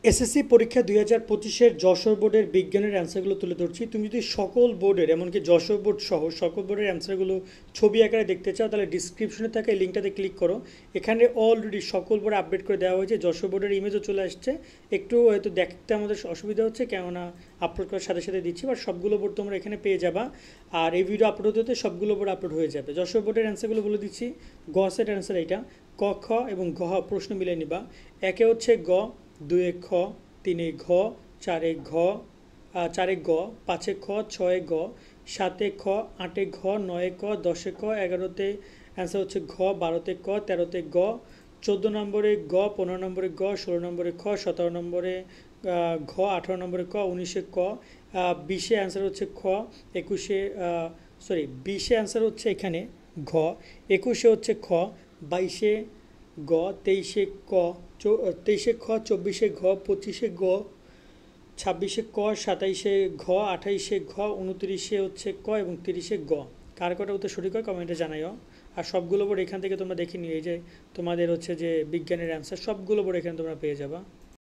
SSC পরীক্ষা 2025-এর যশোর বোর্ডের বিজ্ঞানের অ্যান্সারগুলো তুলে ধরছি। তুমি যদি সকল বোর্ডের এমনকি যশোর বোর্ড সহ সকল বোর্ডের অ্যান্সারগুলো ছবি আকারে দেখতে চাও তাহলে ডিসক্রিপশনে থাকা এই লিঙ্কটাতে ক্লিক করো। এখানে অলরেডি সকল বোর্ডে আপডেট করে দেওয়া হয়েছে, যশোর বোর্ডের ইমেজও চলে আসছে। একটু হয়তো দেখতে আমাদের অসুবিধা হচ্ছে, কেননা আপলোড করার সাথে সাথে দিচ্ছি, বাট সবগুলো বোর্ড তোমরা এখানে পেয়ে যাবা। আর এই ভিডিও আপলোড হতে সবগুলো বোর্ড আপলোড হয়ে যাবে। যশোর বোর্ডের অ্যান্সারগুলো বলে দিচ্ছি। গ সেট অ্যান্সার এইটা, ক খ এবং ঘ প্রশ্ন মিলিয়ে নিবা। একে হচ্ছে গ, দুয়ে খ, তিনে ঘ, চারে ঘ, চারে গ, পাঁচে খ, ছয়ে গ, সাতে খ, আটে ঘ, নয়ে ক, দশে ক, এগারোতে অ্যান্সার হচ্ছে ঘ, বারোতে ক, তেরোতে গ, 14 নম্বরে গ, 15 নম্বরে গ, 16 নম্বরে খ, 17 নম্বরে ঘ, 18 নম্বরে ক, 19-এ ক, 20-এ অ্যান্সার হচ্ছে খ, 21-এ বিশে অ্যান্সার হচ্ছে এখানে ঘ, 21-এ হচ্ছে খ, 22-এ গ, 23-এ ক, 23-এ খ, 24-এ ঘ, 25-এ গ, 26-এ ক, 27-এ ঘ, 28-এ ঘ, 29-এ হচ্ছে ক এবং 30-এ গ। কার কটা উত্তর সঠিক হয় কমেন্টে জানাইও। আর সবগুলো বোর্ড এখান থেকে তোমরা দেখে নিও, এই যে তোমাদের হচ্ছে যে বিজ্ঞানের অ্যান্সার সবগুলো বোর্ড এখানে তোমরা পেয়ে যাবা।